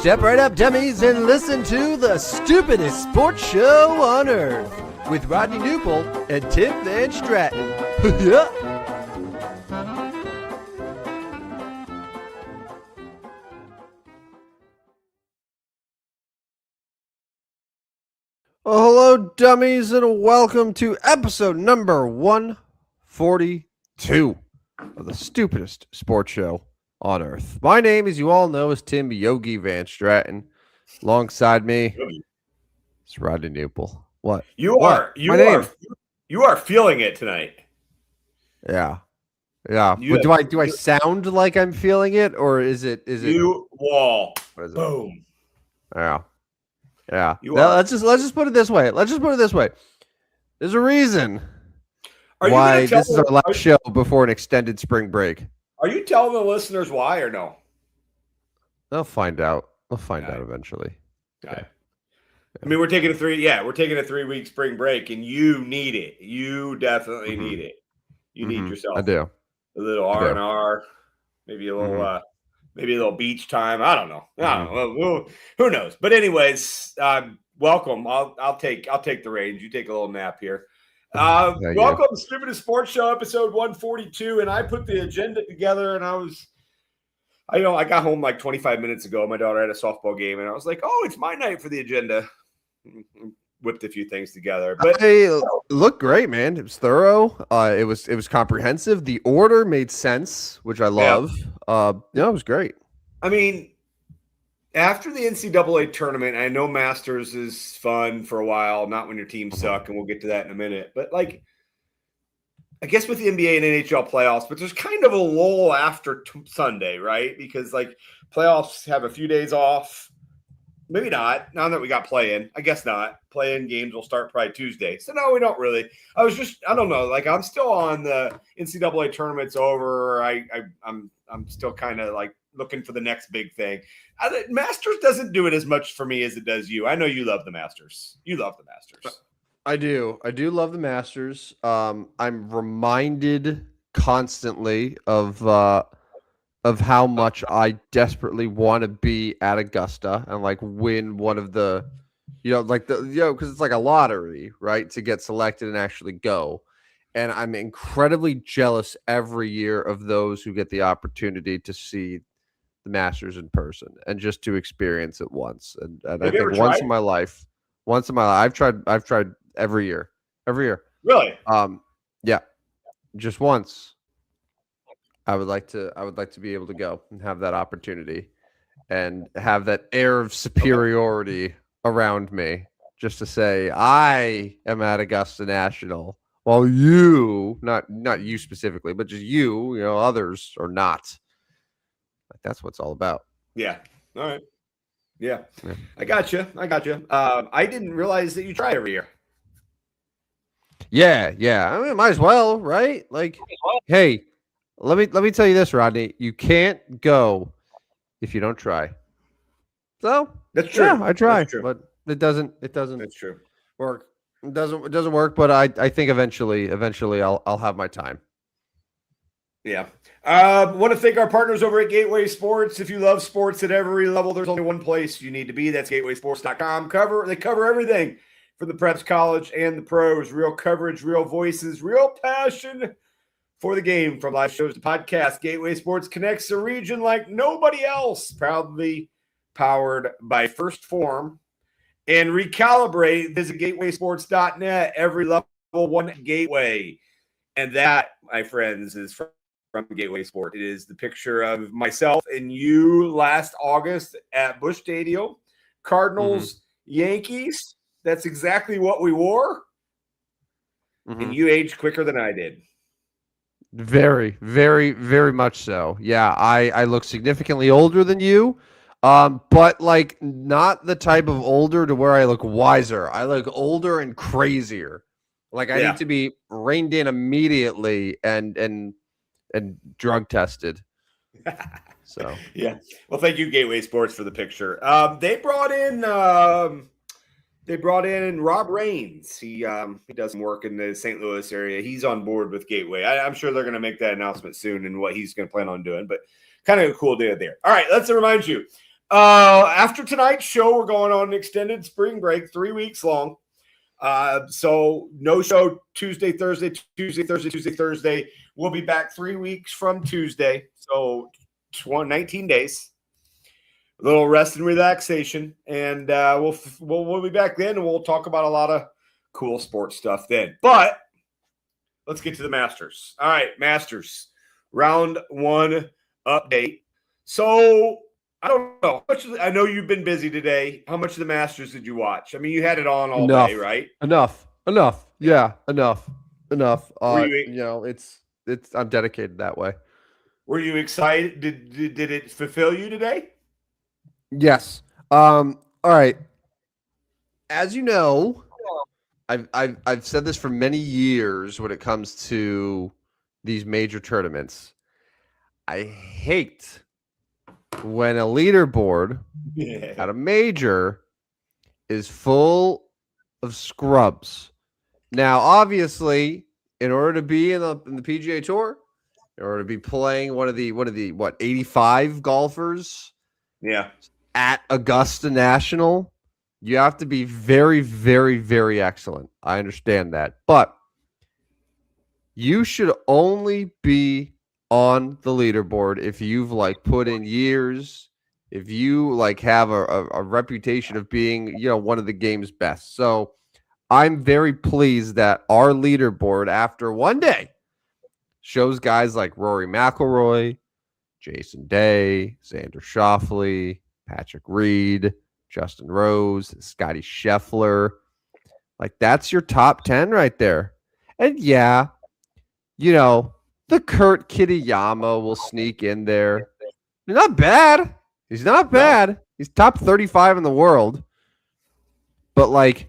Step right up, dummies, and listen to the stupidest sports show on earth with Rodney Newpol and Tim Van Stratton. Yeah. Well, hello, dummies, and welcome to episode number 142 of the stupidest sports show on earth. My name, as you all know, is Tim Yogi Van Stratton. Alongside me, it's Rodney Newpol. What? You are feeling it tonight. Yeah. But do I sound like I'm feeling it, or is it you wall? What is it? Boom. Yeah. Let's just put it this way. There's a reason why this is our last show before an extended spring break. Are you telling the listeners why or no? They'll find out. They'll find out eventually. Okay. I mean, we're taking a 3-week spring break, and you need it. You definitely need it. You need yourself. I do. A little R&R, maybe a little beach time. I don't know. Who knows? But anyways, welcome. I'll take the reins. You take a little nap here. Welcome to Stupidest Sports Show, episode 142. And I put the agenda together, and I got home like 25 minutes ago. My daughter had a softball game, and I was like, oh, it's my night for the agenda. Whipped a few things together, but it looked great, man. It was thorough. It was comprehensive. The order made sense, which I love. It was great. I mean, after the NCAA tournament, I know Masters is fun for a while, not when your teams suck, and we'll get to that in a minute. But like, I guess with the NBA and NHL playoffs, but there's kind of a lull after Sunday, right? Because like playoffs have a few days off. Maybe not. Now that we got play-in, I guess not. Play-in games will start probably Tuesday. So no, we don't really. I don't know. Like I'm still on the NCAA tournament's over. I'm still kind of like looking for the next big thing. Masters doesn't do it as much for me as it does you. I know you love the Masters. You love the Masters. I do. I do love the Masters. I'm reminded constantly of how much I desperately want to be at Augusta and like win one of the, because it's like a lottery, right? To get selected and actually go. And I'm incredibly jealous every year of those who get the opportunity to see the Masters in person and just to experience it once. And I think once in my life, I've tried every year. Really? Yeah, just once. I would like to be able to go and have that opportunity and have that air of superiority around me just to say I am at Augusta National while you, not you specifically, but just you, others are not. That's what it's all about. Yeah. All right. Yeah. I got you. I didn't realize that you try every year. Yeah. I mean, might as well, right? Like, hey, let me tell you this, Rodney. You can't go if you don't try. So that's true. Yeah, I try, but it doesn't. That's true. Work. It doesn't work. But I think eventually I'll have my time. Yeah. Want to thank our partners over at Gateway Sports. If you love sports at every level, there's only one place you need to be. That's gatewaysports.com. They cover everything for the preps, college, and the pros. Real coverage, real voices, real passion for the game. From live shows to podcasts, Gateway Sports connects a region like nobody else. Proudly powered by First Form. And recalibrate. Visit gatewaysports.net. Every level, one gateway. And that, my friends, is from Gateway Sport. It is the picture of myself and you last August at Busch Stadium. Cardinals, Yankees. That's exactly what we wore. And you aged quicker than I did. Very, very, very much so. Yeah, I look significantly older than you, but like not the type of older to where I look wiser. I look older and crazier. Like I need to be reined in immediately and drug tested. So yeah. Well, thank you, Gateway Sports, for the picture. They brought in Rob Raines. He does some work in the St. Louis area. He's on board with Gateway. I'm sure they're going to make that announcement soon and what he's going to plan on doing, but kind of a cool day there. All right, let's remind you, After tonight's show, we're going on an extended spring break, 3 weeks long. So no show Tuesday, Thursday, Tuesday, Thursday, Tuesday, Thursday. We'll be back 3 weeks from Tuesday. So 19 days. A little rest and relaxation, and we'll be back then, and we'll talk about a lot of cool sports stuff then. But let's get to the Masters. All right, Masters round 1 update. So I don't know. I know you've been busy today. How much of the Masters did you watch? I mean, you had it on all day, right? Enough. Yeah, enough. You, it's I'm dedicated that way. Were you excited? Did it fulfill you today? Yes. All right. As you know, I've said this for many years when it comes to these major tournaments. I hate when a leaderboard at a major is full of scrubs. Now, obviously, in order to be in the PGA Tour, in order to be playing one of the 85 golfers, at Augusta National, you have to be very, very, very excellent. I understand that, but you should only be on the leaderboard if you've put in years, if you have a reputation of being one of the game's best. So I'm very pleased that our leaderboard after one day shows guys like Rory McIlroy, Jason Day, Xander Schauffele, Patrick Reed, Justin Rose, Scotty Scheffler. That's your top 10 right there. And yeah, the Kurt Kitayama will sneak in there. He's not bad. He's not bad. No. He's top 35 in the world. But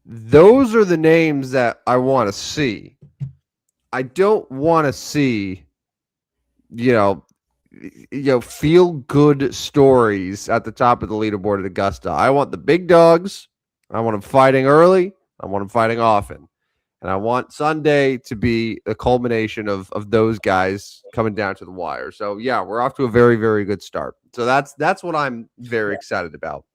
those are the names that I want to see. I don't want to see, feel good stories at the top of the leaderboard at Augusta. I want the big dogs. I want them fighting early. I want them fighting often. And I want Sunday to be a culmination of those guys coming down to the wire. So yeah, we're off to a very, very good start. So that's what I'm very excited about.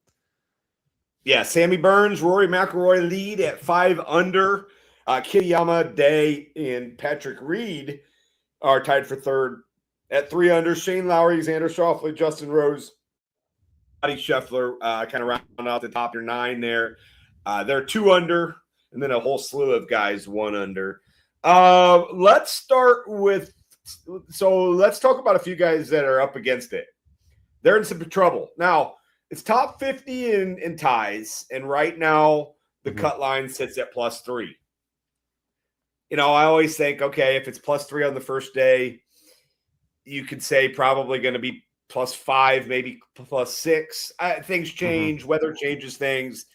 Yeah, Sammy Burns, Rory McIlroy lead at 5 under. Kitayama, Day, and Patrick Reed are tied for third at 3 under. Shane Lowry, Xander Schauffele, Justin Rose, Scotty Scheffler kind of round out the top 9 there. They're 2 under, and then a whole slew of guys 1 under. Let's talk about a few guys that are up against it. They're in some trouble. Now, it's top 50 in ties, and right now the cut line sits at +3. I always think, okay, if it's +3 on the first day, you could say probably going to be +5, maybe +6. Things change, weather changes things,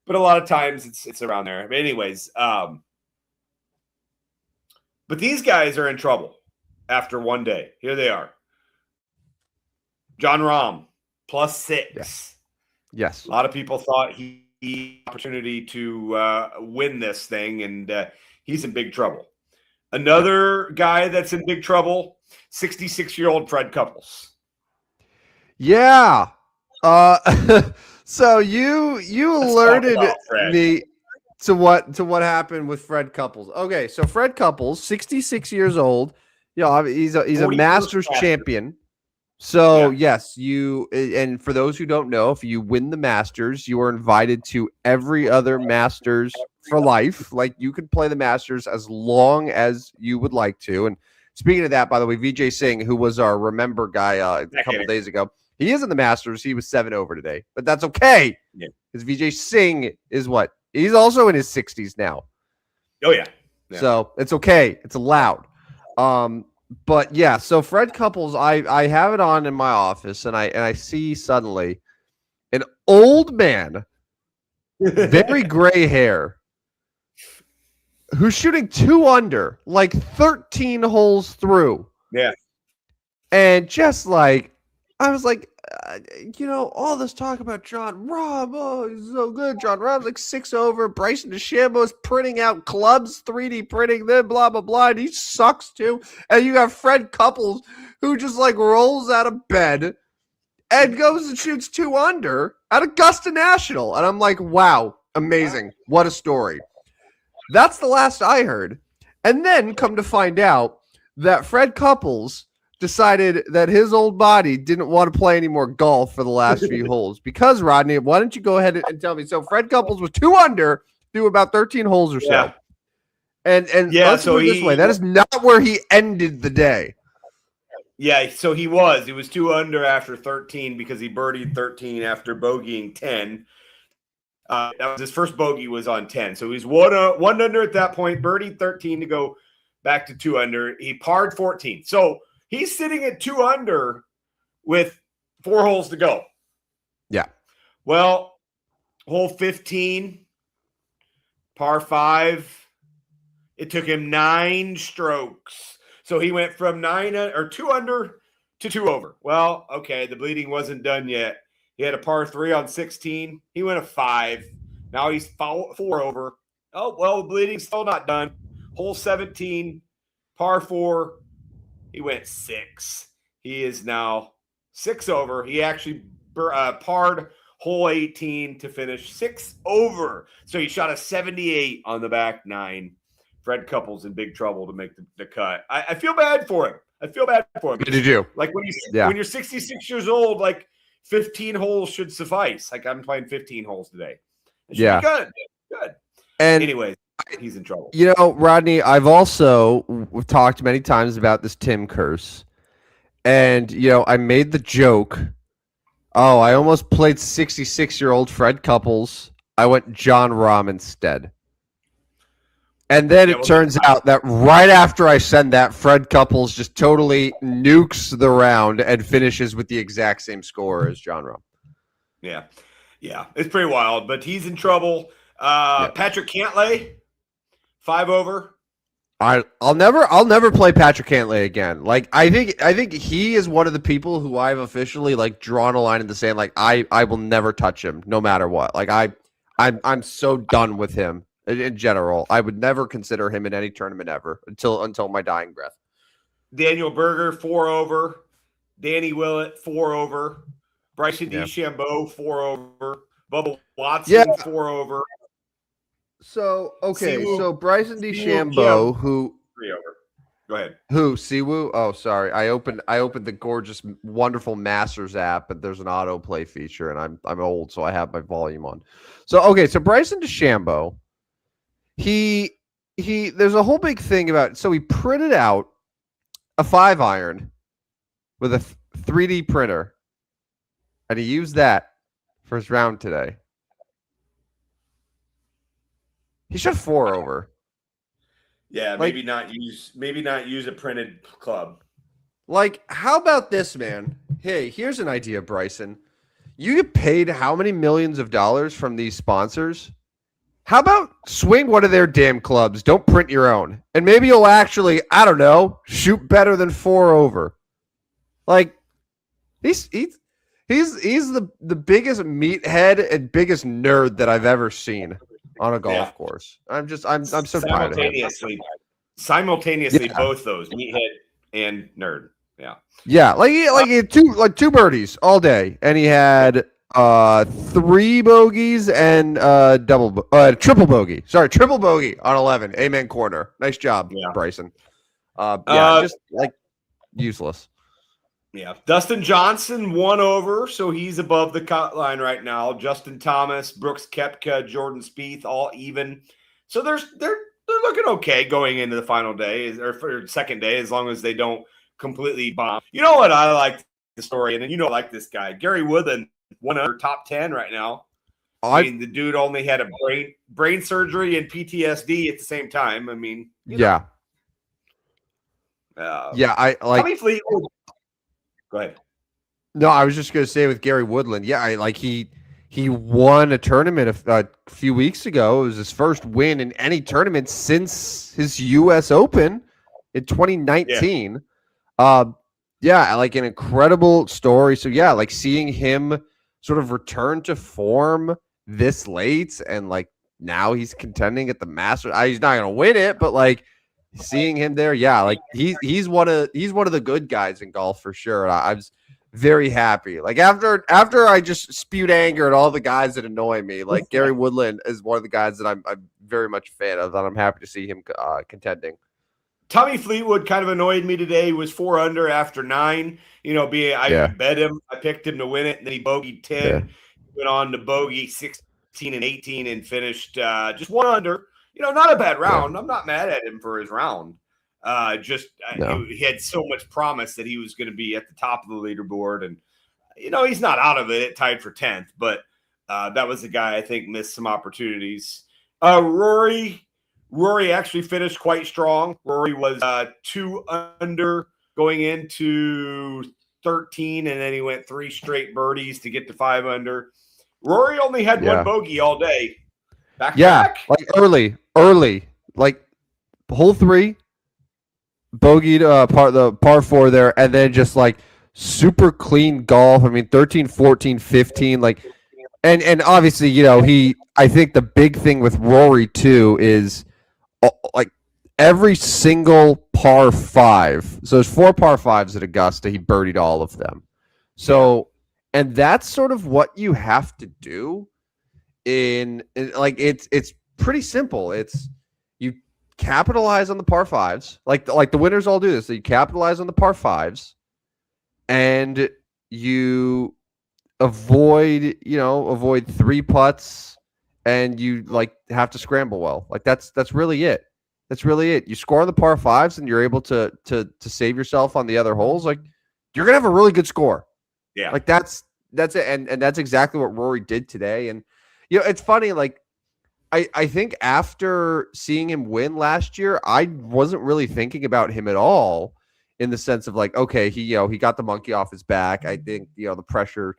but a lot of times it's around there. But anyways, but these guys are in trouble after one day. Here they are. John Rahm, +6. Yes. A lot of people thought he had opportunity to win this thing, and he's in big trouble. Another guy that's in big trouble, 66-year-old Fred Couples. Yeah. So you alerted me to what happened with Fred Couples. Okay, so Fred Couples, 66 years old. He's a Masters champion. So yes, and for those who don't know, if you win the Masters, you are invited to every other Masters for life. You could play the Masters as long as you would like to. And speaking of that, by the way, Vijay Singh, who was our Remember guy a couple of days ago, he is in the Masters. He was 7 over today, but that's okay. Because Vijay Singh is what? He's also in his 60s now. Oh yeah. So it's okay. It's allowed. But yeah, so Fred Couples, I have it on in my office, and I see suddenly an old man, very gray hair, who's shooting 2 under, 13 holes through. Yeah. And just I was all this talk about John Rahm, oh, he's so good. John Rahm's 6 over. Bryson DeChambeau's printing out clubs, 3D printing them, blah, blah, blah. And he sucks too. And you got Fred Couples, who just rolls out of bed and goes and shoots 2 under at Augusta National. And I'm like, wow, amazing. What a story. That's the last I heard. And then come to find out that Fred Couples decided that his old body didn't want to play any more golf for the last few holes. Because, Rodney, why don't you go ahead and tell me? So Fred Couples was 2 under through about 13 holes or so. And let's put it this way. That is not where he ended the day. Yeah, so he was 2 under after 13 because he birdied 13 after bogeying 10. That was his first bogey was on 10. So he's one under at that point, birdied 13 to go back to 2 under. He parred 14. So he's sitting at 2 under with 4 holes to go. Yeah. Well, hole 15, par 5. It took him 9 strokes. So he went from 2 under to 2 over. Well, okay, the bleeding wasn't done yet. He had a par 3 on 16. He went a 5. Now he's 4 over. Oh, well, the bleeding's still not done. Hole 17, par 4. He went 6. He is now 6 over. He actually parred hole 18 to finish 6 over. So he shot a 78 on the back 9. Fred Couples in big trouble to make the cut. I feel bad for him. What did you do? Like when you're 66 years old, like 15 holes should suffice. Like I'm playing 15 holes today. It should be good. And anyways, he's in trouble. You know, Rodney, we've talked many times about this Tim curse. And, you know, I made the joke. Oh, I almost played 66-year-old Fred Couples. I went John Rahm instead. And then it turns out that right after I send that, Fred Couples just totally nukes the round and finishes with the exact same score as John Rahm. Yeah. It's pretty wild, but he's in trouble. Patrick Cantlay, 5 over. I'll never play Patrick Cantlay again. Like I think he is one of the people who I've officially like drawn a line in the sand. Like I will never touch him no matter what. Like I'm so done with him. In general, I would never consider him in any tournament ever until my dying breath. Daniel Berger, 4 over. Danny Willett, 4 over. Bryson DeChambeau, 4 over. Bubba Watson, 4 over. So so Bryson DeChambeau, who 3 over. Go ahead. Who? Siwoo? Oh, sorry. I opened the gorgeous, wonderful Masters app, but there's an autoplay feature, and I'm old, so I have my volume on. So Bryson DeChambeau. There's a whole big thing about, so he printed out a 5-iron with a 3D printer, and he used that for his round today. He shot 4 over. Yeah, maybe not use a printed club. Like, how about this, man? Hey, here's an idea, Bryson. You get paid how many millions of dollars from these sponsors? How about swing one of their damn clubs? Don't print your own. And maybe you'll actually, I don't know, shoot better than 4 over. Like, he's the biggest meathead and biggest nerd that I've ever seen on a golf course. I'm so tired of him. Simultaneously, both those, meathead and nerd. Yeah, he had two birdies all day, and he had 3 bogeys and triple bogey. Sorry, triple bogey on 11. Amen corner. Nice job, Bryson. Just like useless. Yeah, Dustin Johnson 1 over, so he's above the cut line right now. Justin Thomas, Brooks Koepka, Jordan Spieth, all even. So they're looking okay going into the final day or for second day, as long as they don't completely bomb. You know what? I like the story, and I like this guy, Gary Woodland, 1 under top 10 right now. I mean, the dude only had a brain surgery and PTSD at the same time. I mean, Tommy Fleetwood. Go ahead. No, I was just going to say with Gary Woodland, he won a tournament a few weeks ago. It was his first win in any tournament since his U.S. Open in 2019. Like an incredible story. So like seeing him sort of return to form this late, and like now he's contending at the Masters. He's not going to win it, but like seeing him there, like he's one of the good guys in golf for sure. very happy. Like after I just spewed anger at all the guys that annoy me, like Gary Woodland is one of the guys that I'm very much a fan of, and I'm happy to see him contending. Tommy Fleetwood kind of annoyed me today. He was 4 under after 9. I bet him. I picked him to win it, and then he bogeyed 10. Yeah. Went on to bogey 16 and 18 and finished just 1 under. Not a bad round. I'm not mad at him for his round. He had so much promise that he was going to be at the top of the leaderboard, and he's not out of it. It tied for 10th, but that was the guy I think missed some opportunities. Rory actually finished quite strong. Rory was 2 under going into 13, and then he went 3 straight birdies to get to 5 under. Rory only had 1 bogey all day. Back. Like early, like hole 3, bogeyed the par 4 there, and then just like super clean golf. I mean, 13, 14, 15, like, and obviously, I think the big thing with Rory too is like every single par 5. So there's 4 par 5s at Augusta. He birdied all of them. So, and that's sort of what you have to do like it's pretty simple. It's you capitalize on the par 5s. Like the winners all do this. So you capitalize on the par 5s and you avoid 3 putts and you like have to scramble well. Like that's really it. That's really it. You score on the par 5s and you're able to save yourself on the other holes. Like you're gonna have a really good score. Yeah. Like that's it. And that's exactly what Rory did today. And it's funny. Like I think after seeing him win last year, I wasn't really thinking about him at all in the sense of like, okay, he got the monkey off his back. I think the pressure.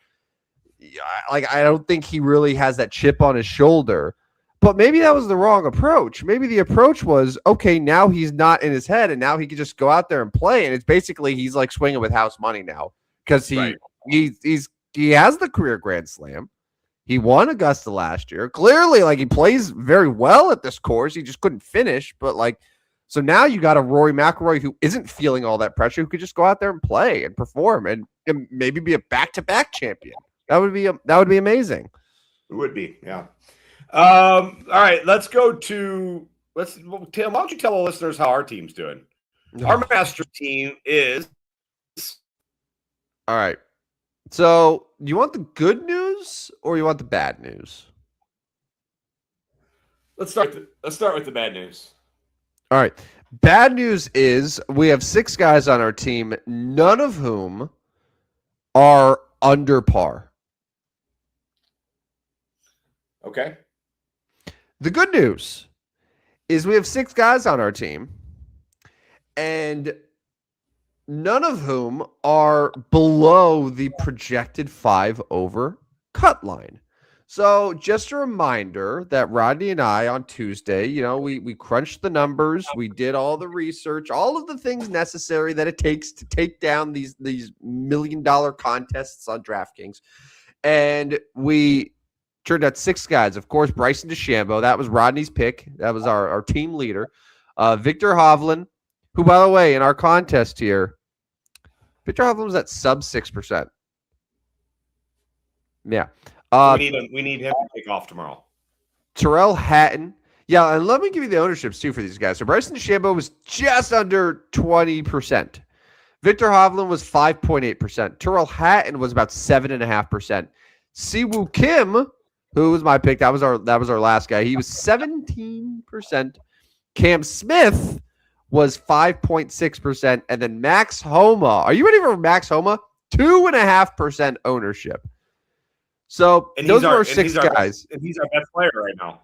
Like I don't think he really has that chip on his shoulder. But maybe that was the wrong approach. Maybe the approach was, okay, now he's not in his head, and now he can just go out there and play. And it's basically he's like swinging with house money now because he has the career Grand Slam. He won Augusta last year. Clearly, like he plays very well at this course. He just couldn't finish. But like, so now you got a Rory McIlroy who isn't feeling all that pressure, who could just go out there and play and perform and maybe be a back-to-back champion. That would be amazing. It would be, yeah. All right, let's go to Tim. Why don't you tell the listeners how our team's doing? Our Masters team is all right. So, you want the good news or you want the bad news? Let's start with the bad news. All right. Bad news is we have 6 guys on our team, none of whom are under par. Okay. The good news is we have 6 guys on our team, and none of whom are below the projected 5 over cut line. So just a reminder that Rodney and I on Tuesday, we crunched the numbers, we did all the research, all of the things necessary that it takes to take down these $1 million contests on DraftKings. And we turned out 6 guys. Of course, Bryson DeChambeau, that was Rodney's pick. That was our team leader. Victor Hovland, who, by the way, in our contest here, Victor Hovland was at sub 6%. Yeah. We need him to take off tomorrow. Terrell Hatton. Yeah, and let me give you the ownerships, too, for these guys. So Bryson DeChambeau was just under 20%. Victor Hovland was 5.8%. Terrell Hatton was about 7.5%. Siwoo Kim, who was my pick, that was our last guy. He was 17%. Cam Smith was 5.6%, and then Max Homa. Are you ready for Max Homa? 2.5% ownership. So those are our 6 guys. And he's our best player right now.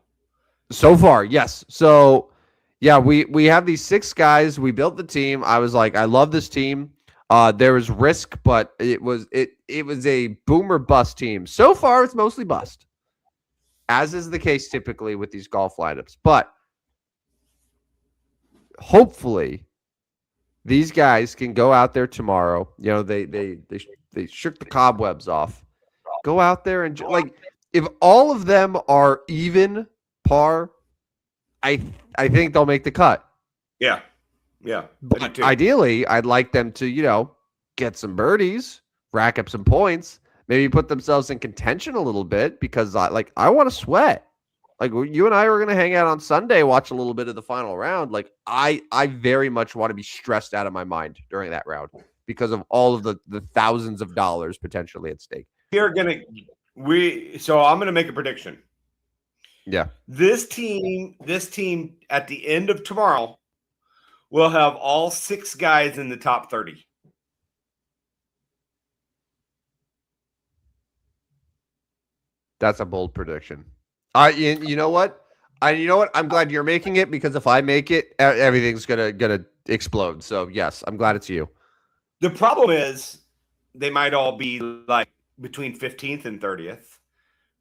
So far, yes. So yeah, we have these 6 guys. We built the team. I was like, I love this team. There was risk, but it was a boom or bust team. So far, it's mostly bust, as is the case typically with these golf lineups. But hopefully, these guys can go out there tomorrow. They shook the cobwebs off. Go out there and like if all of them are even par, I think they'll make the cut. Yeah. But ideally, I'd like them to, get some birdies. rack up some points, maybe put themselves in contention a little bit because I want to sweat. Like you and I were going to hang out on Sunday, watch a little bit of the final round. Like I very much want to be stressed out of my mind during that round because of all of the thousands of dollars potentially at stake. So I'm going to make a prediction. Yeah. This team at the end of tomorrow will have all 6 guys in the top 30. That's a bold prediction. You know what? I'm glad you're making it because if I make it, everything's gonna explode. So yes, I'm glad it's you. The problem is they might all be like between 15th and 30th,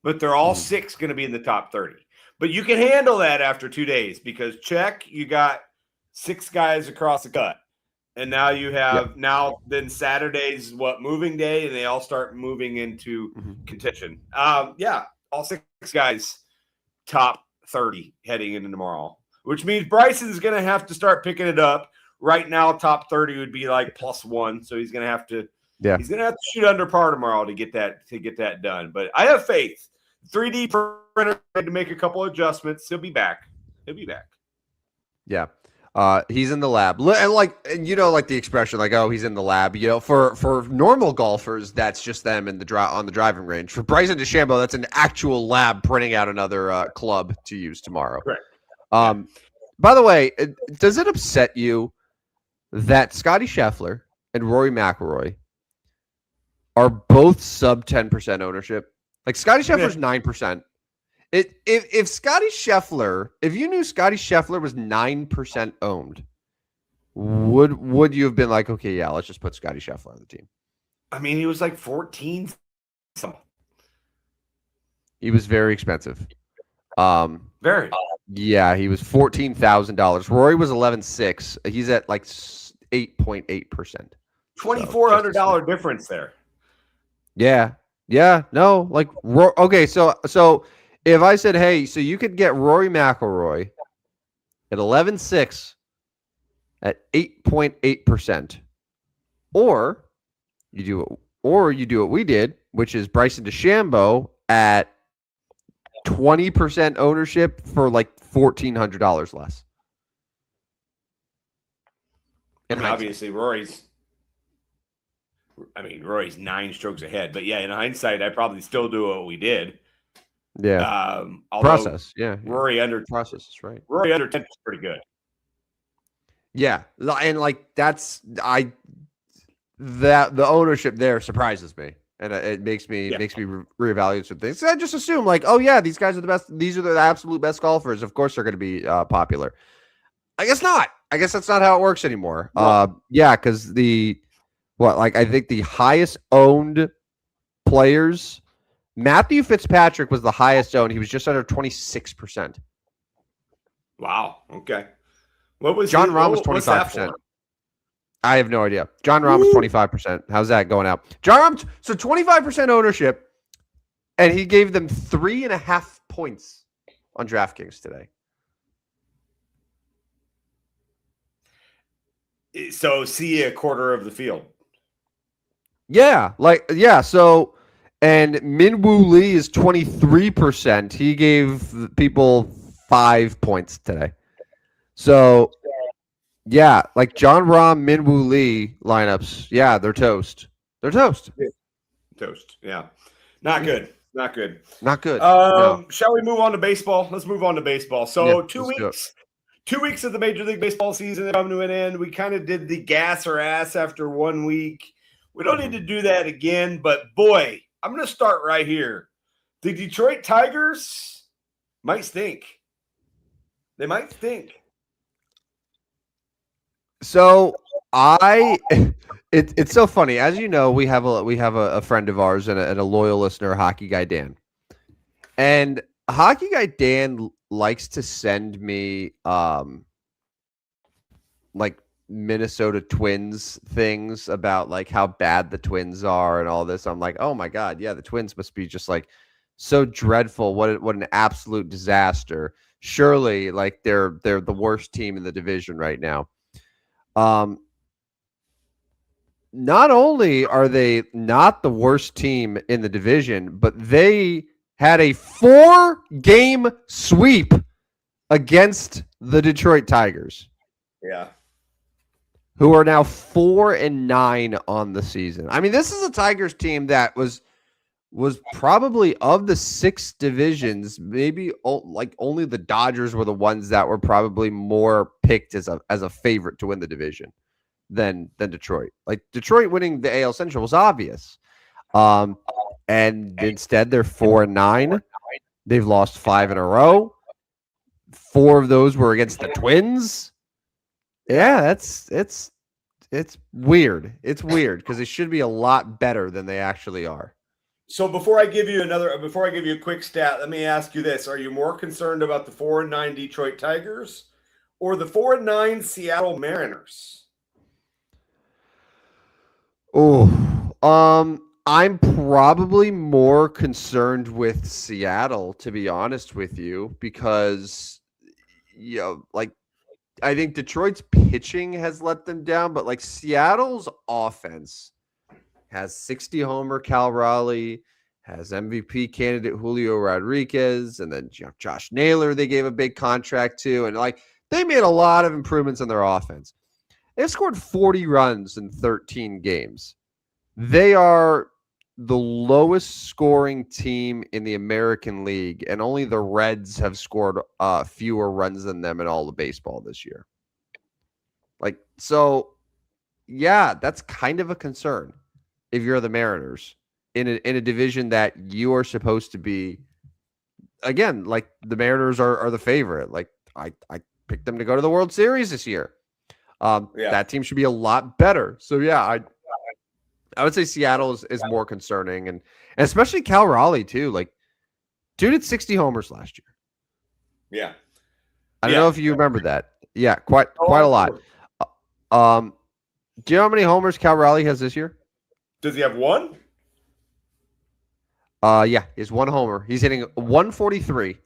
but they're all 6 going to be in the top 30. But you can handle that after 2 days because you got 6 guys across the cut. And now you have then Saturday's moving day, and they all start moving into contention. All 6 guys top 30 heading into tomorrow, which means Bryson's going to have to start picking it up. Right now, top 30 would be like +1, so he's going to have to he's going to have to shoot under par tomorrow to get that done. But I have faith. 3D printer had to make a couple adjustments. He'll be back. Yeah. He's in the lab, and like the expression, like, oh, he's in the lab. For normal golfers, that's just them on the driving range. For Bryson DeChambeau, that's an actual lab printing out another club to use tomorrow. Correct. By the way, does it upset you that Scotty Scheffler and Rory McIlroy are both sub 10% ownership? Like Scotty Scheffler's 9%. If Scotty Scheffler, if you knew Scotty Scheffler was 9% owned, would you have been like, okay, yeah, let's just put Scotty Scheffler on the team? I mean, he was like 14. He was very expensive. Very. Yeah, he was $14,000. Rory was 11.6. He's at like 8.8%. $2,400 difference there. Yeah. Yeah. No, like okay. So if I said, hey, so you could get Rory McIlroy at 11.6 at 8.8%, or you do what we did, which is Bryson DeChambeau at 20% ownership for like $1,400 less. And obviously Rory's 9 strokes ahead, but yeah, in hindsight, I probably still do what we did. Yeah. Process. Yeah. Rory under process is right. Rory under 10 is pretty good. Yeah. And like the ownership there surprises me. And it makes me reevaluate some things. I just assume like, oh yeah, these guys are the best. These are the absolute best golfers. Of course, they're going to be popular. I guess not. I guess that's not how it works anymore. No. Yeah, because I think the highest owned players, Matthew Fitzpatrick was the highest owned. He was just under 26%. Wow. Okay. What was John Rahm was 25%. I have no idea. John Rahm was 25%. How's that going out? John Rahm, so 25% ownership, and he gave them 3.5 points on DraftKings today. So see a quarter of the field. Yeah. So, and Min Woo Lee is 23%. He gave people 5 points today. So, yeah, like John Rahm, Min Woo Lee lineups. Yeah, they're toast. They're toast. Toast. Yeah. Not good. Not good. Not good. No. Shall we move on to baseball? Let's move on to baseball. So Yeah, 2 weeks. 2 weeks of the Major League Baseball season come to an end. We kind of did the gas or ass after 1 week. We don't need to do that again, but boy, I'm going to start right here. The Detroit Tigers might stink. They might stink. So it's so funny. As you know, we have a friend of ours and a loyal listener, Hockey Guy Dan. And Hockey Guy Dan likes to send me like Minnesota Twins things about like how bad the Twins are and all this. I'm like, oh my God, yeah, the Twins must be just like so dreadful. What an absolute disaster. Surely like they're the worst team in the division right now. not only are they not the worst team in the division, but they had a 4-game sweep against the Detroit Tigers, Yeah. who are now 4-9 on the season. I mean, this is a Tigers team that was probably, of the 6 divisions, maybe like only the Dodgers were the ones that were probably more picked as a favorite to win the division than Detroit. Like, Detroit winning the AL Central was obvious. And instead they're 4-9. They've lost 5 in a row. 4 of those were against the Twins. Yeah, it's weird. It's weird because they should be a lot better than they actually are. So before I give you a quick stat, let me ask you this: are you more concerned about the 4-9 Detroit Tigers or the 4-9 Seattle Mariners? Oh, I'm probably more concerned with Seattle, to be honest with you, because like, I think Detroit's pitching has let them down, but like, Seattle's offense has 60 homer Cal Raleigh, has MVP candidate Julio Rodriguez, and then Josh Naylor they gave a big contract to, and like, they made a lot of improvements in their offense. They've scored 40 runs in 13 games. They are the lowest scoring team in the American League, and only the Reds have scored fewer runs than them in all of baseball this year. Like, so, yeah, that's kind of a concern if you're the Mariners in a division that you are supposed to be. Again, like, the Mariners are the favorite. Like, I picked them to go to the World Series this year. That team should be a lot better. So yeah, I would say Seattle is more concerning, and especially Cal Raleigh too. Like, dude had 60 homers last year. Yeah. I don't know if you remember that. Yeah, quite a lot. Do you know how many homers Cal Raleigh has this year? Does he have one? Yeah, he has 1 homer. He's hitting 143.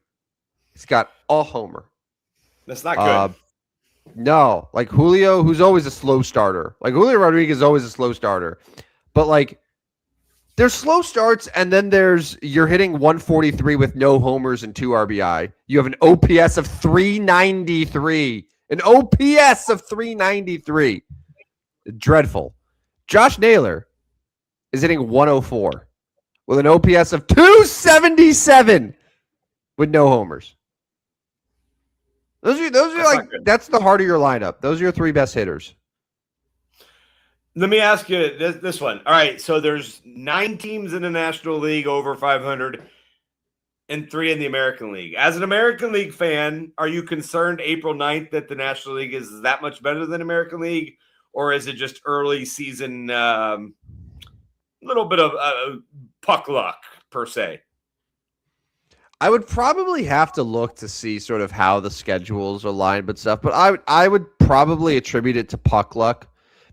He's got a homer. That's not good. No, like Julio, who's always a slow starter. Like, Julio Rodriguez is always a slow starter. But like, there's slow starts, and then you're hitting 143 with no homers and 2 RBI. You have an OPS of 393. An OPS of 393. Dreadful. Josh Naylor is hitting 104 with an OPS of 277 with no homers. Those are like, that's the heart of your lineup. Those are your 3 best hitters. Let me ask you this one. All right, so there's 9 teams in the National League over 500 and 3 in the American League. As an American League fan, are you concerned April 9th that the National League is that much better than American League, or is it just early season, little bit of puck luck per se? I would probably have to look to see sort of how the schedules align, but stuff. But I would probably attribute it to puck luck,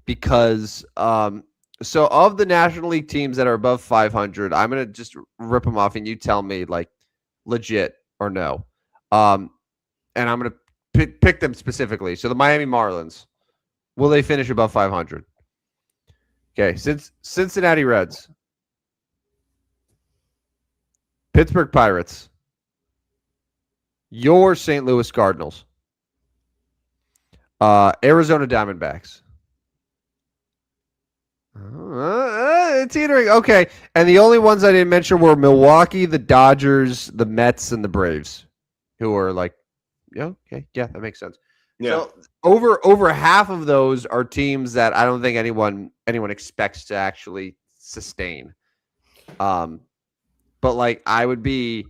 because so of the National League teams that are above 500, I'm gonna just rip them off, and you tell me, like, legit or no. And I'm gonna pick them specifically. So the Miami Marlins, will they finish above 500? Okay, Cincinnati Reds, Pittsburgh Pirates, your St. Louis Cardinals, Arizona Diamondbacks. It's teetering. Okay, and the only ones I didn't mention were Milwaukee, the Dodgers, the Mets, and the Braves, who are like, okay, yeah, that makes sense. Yeah. So over half of those are teams that I don't think anyone expects to actually sustain. But like, I would be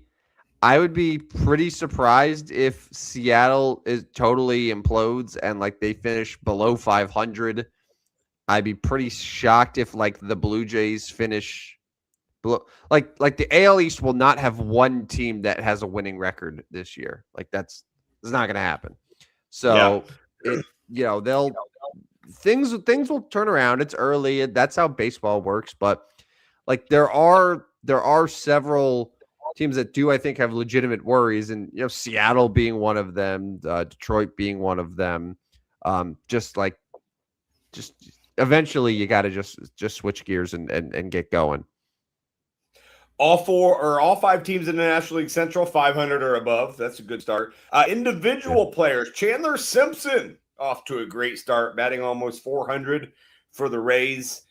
pretty surprised if Seattle is totally implodes and like they finish below 500. I'd be pretty shocked if like the Blue Jays finish below, like the AL East will not have one team that has a winning record this year. Like, it's not going to happen. So they'll things will turn around. It's early. That's how baseball works. But like, there are several teams that do, I think, have legitimate worries, and Seattle being one of them, Detroit being one of them. eventually you got to just switch gears and get going. All 5 teams in the National League Central, 500 or above. That's a good start. Individual players, Chandler Simpson off to a great start, batting almost 400 for the Rays.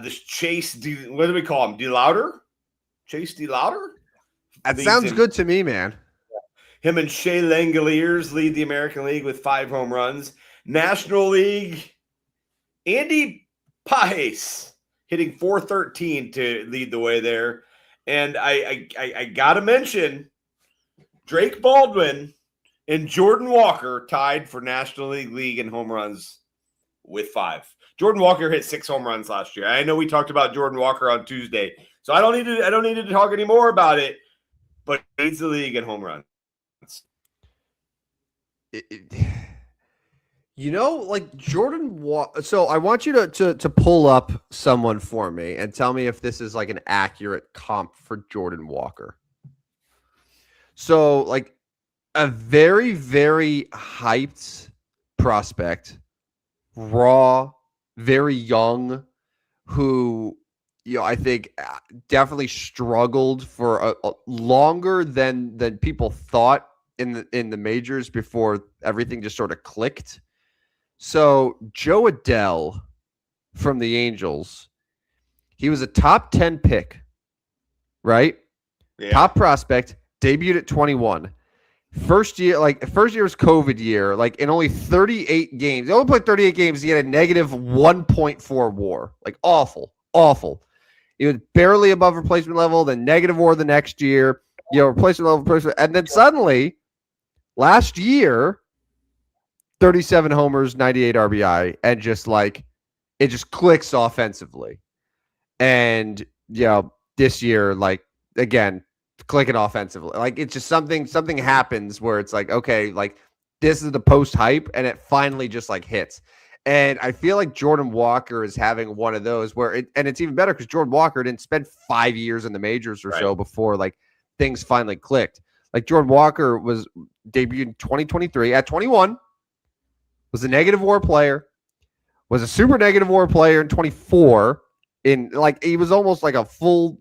This Chase, what do we call him? DeLauder? Chase DeLauder? That sounds good to me, man. Him and Shea Langoliers lead the American League with 5 home runs. National League, Andy Pajes hitting .413 to lead the way there. And I got to mention Drake Baldwin and Jordan Walker tied for National League in home runs with 5. Jordan Walker hit 6 home runs last year. I know we talked about Jordan Walker on Tuesday, so I don't need to talk any more about it. But he leads the league in home runs. Like Jordan Walker. So I want you to pull up someone for me and tell me if this is like an accurate comp for Jordan Walker. So like a very, very hyped prospect, raw, very young, who, I think definitely struggled for a longer than people thought in the majors before everything just sort of clicked. So Joe Adell from the Angels, he was a top 10 pick, right? Yeah. Top prospect, debuted at 21. First year was COVID year. Like in only 38 games, he only played 38 games. He had a negative 1.4 WAR. Like awful. He was barely above replacement level. Then negative WAR the next year. Replacement level, and then suddenly, last year, 37 homers, 98 RBI, and just like it just clicks offensively. And this year, like again, clicking offensively. Like it's just something happens where it's like, okay, like this is the post hype, and it finally just like hits. And I feel like Jordan Walker is having one of those where it's even better because Jordan Walker didn't spend 5 years in the majors or so before like things finally clicked. Like Jordan Walker was debuted in 2023 at 21, was a negative WAR player, was a super negative WAR player in 24. In like he was almost like a full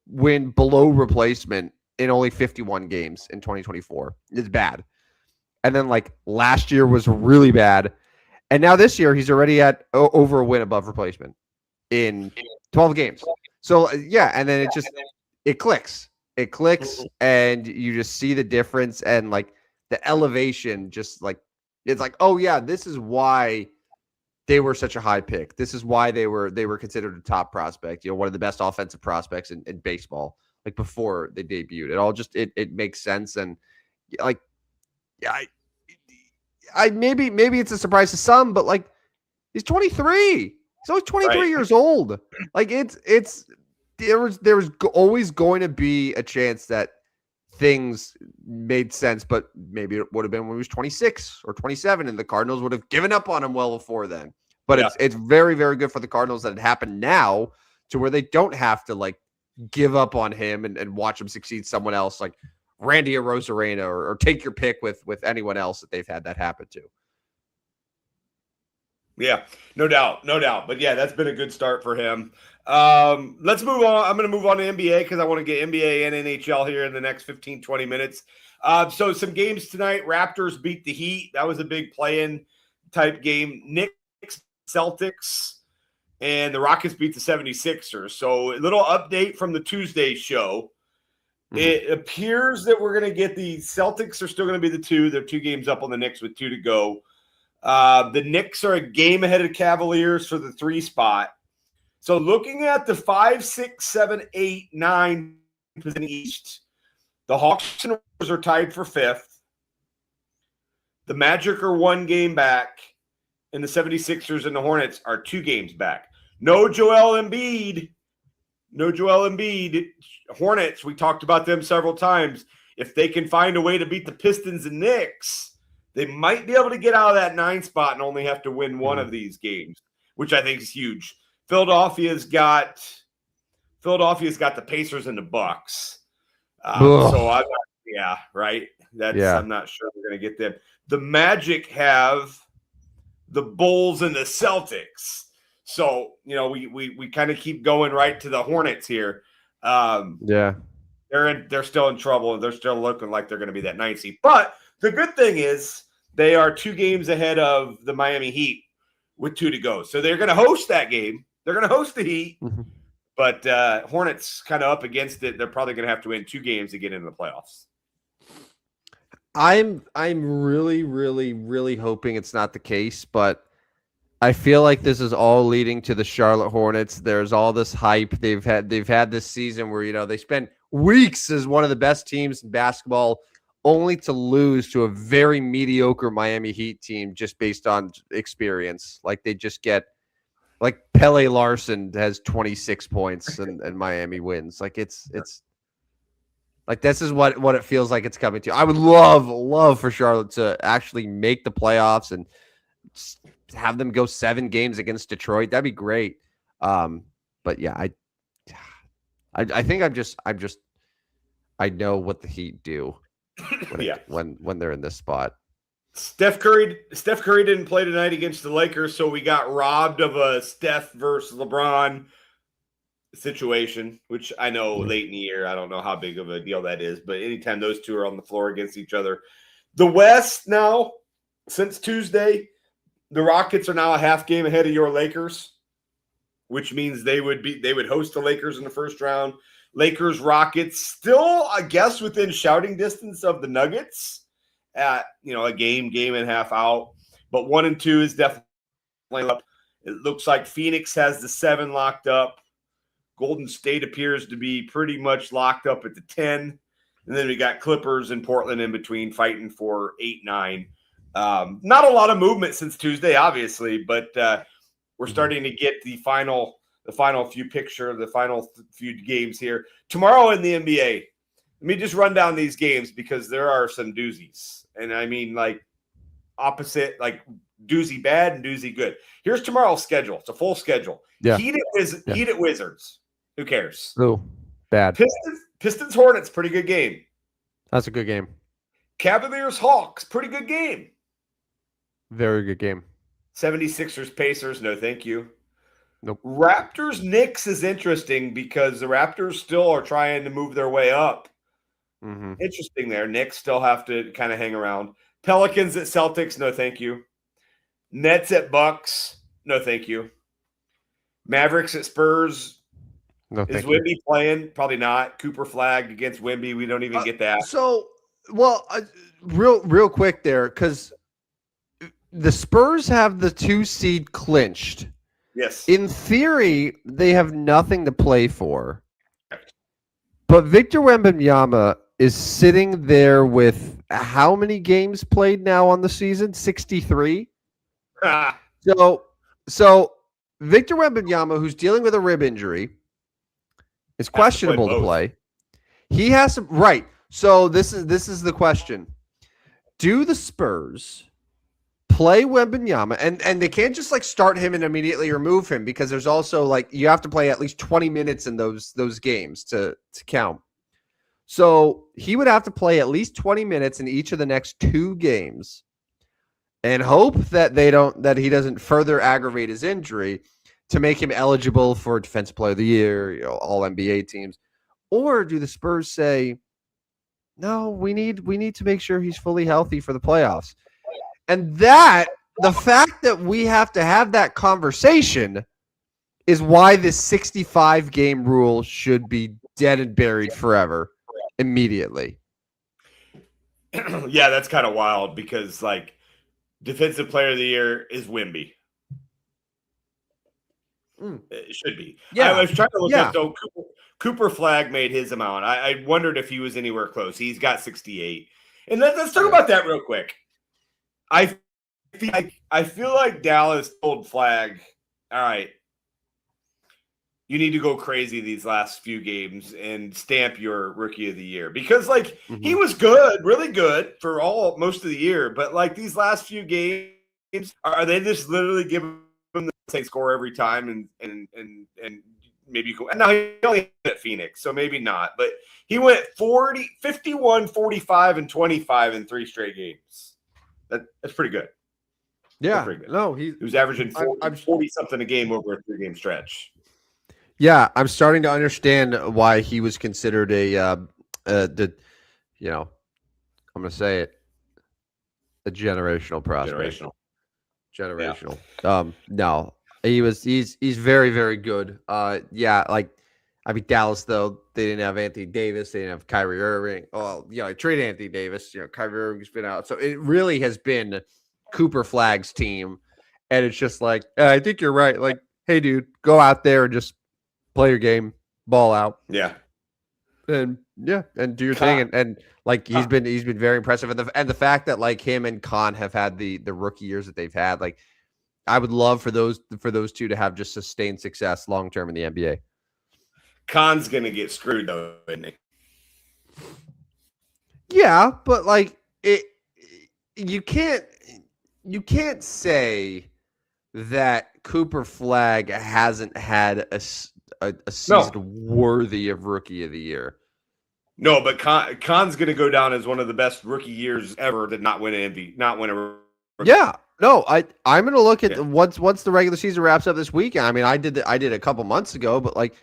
win below replacement in only 51 games in 2024. It's bad. And then like last year was really bad. And now this year he's already at over a win above replacement in 12 games. So and then it clicks. It clicks and you just see the difference and like the elevation just like it's like, oh yeah, this is why they were such a high pick. This is why they were considered a top prospect, one of the best offensive prospects in baseball, like before they debuted. It all just it makes sense. And like I maybe it's a surprise to some, but like he's 23. He's only 23 years old. Like there was always going to be a chance that things made sense, but maybe it would have been when he was 26 or 27, and the Cardinals would have given up on him well before then. But it's very, very good for the Cardinals that it happened now to where they don't have to like give up on him and watch him succeed somewhere else like Randy Arozarena or take your pick with anyone else that they've had that happen to. Yeah, no doubt. But yeah, that's been a good start for him. Let's move on. I'm going to move on to NBA because I want to get NBA and NHL here in the next 15, 20 minutes. So some games tonight. Raptors beat the Heat. That was a big play-in type game. Knicks, Celtics, and the Rockets beat the 76ers. So a little update from the Tuesday show. Mm-hmm. It appears that we're going to get the Celtics are still going to be the 2. They're 2 games up on the Knicks with 2 to go. The Knicks are a game ahead of Cavaliers for the 3 spot. So looking at the 5, 6, 7, 8, 9 position East, the Hawks and Warriors are tied for 5th. The Magic are 1 game back, and the 76ers and the Hornets are 2 games back. No Joel Embiid. Hornets, we talked about them several times. If they can find a way to beat the Pistons and Knicks, they might be able to get out of that 9 spot and only have to win one of these games, which I think is huge. Philadelphia's got the Pacers and the Bucks. So I'm not sure we're going to get them. The Magic have the Bulls and the Celtics. So, we kind of keep going right to the Hornets here. Yeah. They're still in trouble. They're still looking like they're going to be that 9th seed. But the good thing is they are 2 games ahead of the Miami Heat with 2 to go. So they're going to host that game. They're going to host the Heat. Mm-hmm. But Hornets kind of up against it. They're probably going to have to win 2 games to get into the playoffs. I'm really, really, really hoping it's not the case, but I feel like this is all leading to the Charlotte Hornets. There's all this hype they've had this season where they spent weeks as one of the best teams in basketball, only to lose to a very mediocre Miami Heat team just based on experience. Like they just get like Pele Larson has 26 points and Miami wins. Like it's like this is what it feels like it's coming to. I would love for Charlotte to actually make the playoffs and have them go 7 games against Detroit. That'd be great. But yeah, I think I know what the Heat do when they're in this spot. Steph Curry didn't play tonight against the Lakers, so we got robbed of a Steph versus LeBron situation, which I know late in the year, I don't know how big of a deal that is, but anytime those two are on the floor against each other. The West now, since Tuesday, the Rockets are now a half game ahead of your Lakers, which means they would host the Lakers in the first round. Lakers, Rockets, still, I guess, within shouting distance of the Nuggets at a game and a half out. But 1 and 2 is definitely up. It looks like Phoenix has the 7 locked up. Golden State appears to be pretty much locked up at the 10. And then we got Clippers and Portland in between fighting for 8-9. Not a lot of movement since Tuesday, obviously, but we're starting to get the final few games here. Tomorrow in the NBA, let me just run down these games because there are some doozies. And I mean, like, opposite, like doozy bad and doozy good. Here's tomorrow's schedule. It's a full schedule. Yeah. Heat at Wizards. Who cares? Oh, bad. Pistons Hornets, pretty good game. That's a good game. Cavaliers Hawks, pretty good game. Very good game. 76ers Pacers, no thank you. Nope. Raptors Knicks is interesting because the Raptors still are trying to move their way up. Mm-hmm. Interesting there. Knicks still have to kind of hang around. Pelicans at Celtics, no thank you. Nets at Bucks, no thank you. Mavericks at Spurs. No, is Wemby playing? Probably not. Cooper flagged against Wemby. We don't even get that. So, well, real quick there, because the Spurs have the 2 seed clinched. Yes. In theory, they have nothing to play for. But Victor Wembanyama is sitting there with how many games played now on the season? 63. So Victor Wembanyama, who's dealing with a rib injury, is questionable to play. He has some right. So this is the question: do the Spurs play Wembanyama, and they can't just like start him and immediately remove him because there's also like you have to play at least 20 minutes in those games to count. So he would have to play at least 20 minutes in each of the next 2 games, and hope that he doesn't further aggravate his injury to make him eligible for Defensive Player of the Year, all NBA teams. Or do the Spurs say, no, we need to make sure he's fully healthy for the playoffs? And the fact that we have to have that conversation is why this 65 game rule should be dead and buried forever, immediately. Yeah, that's kind of wild because like Defensive Player of the Year is Wemby. It should be. Yeah. I was trying to look up, though, Cooper Flag made his amount. I wondered if he was anywhere close. He's got 68. And let's talk about that real quick. I feel like Dallas told Flag, all right, you need to go crazy these last few games and stamp your Rookie of the Year. Because, like, he was good, really good for most of the year. But, like, these last few games, are they just literally giving him the same score every time and maybe you go. And now he only hit at Phoenix, so maybe not. But he went 51, 45, and 25 in 3 straight games. That's pretty good. Yeah, pretty good. no, He was averaging 40 something a game over a 3-game stretch. Yeah, I'm starting to understand why he was considered I'm going to say it, a generational prospect. Generational. Yeah. No, he's very, very good. Dallas though, they didn't have Anthony Davis, they didn't have Kyrie Irving. Oh, I traded Anthony Davis. Kyrie Irving's been out, so it really has been Cooper Flagg's team, and it's just like I think you're right. Like, hey, dude, go out there and just play your game, ball out. Yeah. And do your thing, and like he's been very impressive, and the fact that like him and Khan have had the rookie years that they've had, like I would love for those two to have just sustained success long term in the NBA. Khan's gonna get screwed though, isn't he? Yeah, but like you can't say that Cooper Flagg hasn't had a season worthy of Rookie of the Year. No, but Khan's going to go down as one of the best rookie years ever to not win an MVP, not win a rookie. Yeah, no, I'm going to look at once the regular season wraps up this weekend. I mean, I did a couple months ago, but like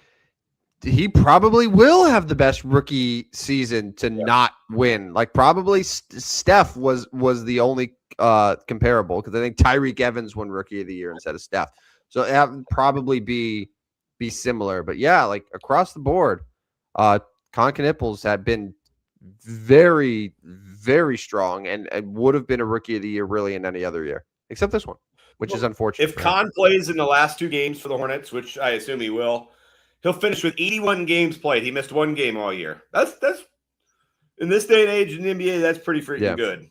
he probably will have the best rookie season to not win. Like probably Steph was the only comparable, because I think Tyreek Evans won Rookie of the Year instead of Steph. So that would probably be similar. But yeah, like across the board, Con Knipples had been very, very strong and would have been a Rookie of the Year really in any other year, except this one, which is unfortunate. If Con plays in the last 2 games for the Hornets, which I assume he will, he'll finish with 81 games played. He missed 1 game all year. That's in this day and age in the NBA, that's pretty freaking good.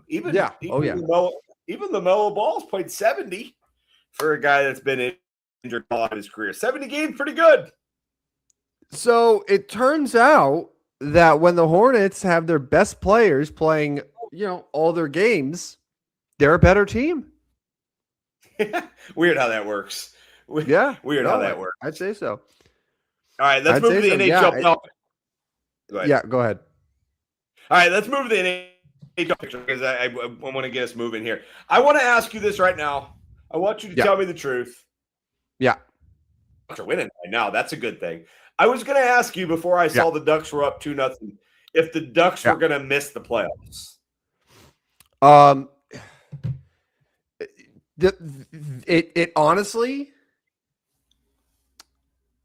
Even the Melo Ball's played 70 for a guy that's been injured all of his career. 70 games, pretty good. So it turns out that when the Hornets have their best players playing, all their games, they're a better team. Weird how that works. Weird how that works. I'd say so. All right, let's move to the NHL. Yeah, go ahead. All right, let's move to the NHL picture, because I want to get us moving here. I want to ask you this right now. I want you to tell me the truth. Yeah. Ducks are winning right now. That's a good thing. I was going to ask you before I saw the Ducks were up 2-0 if the Ducks were going to miss the playoffs.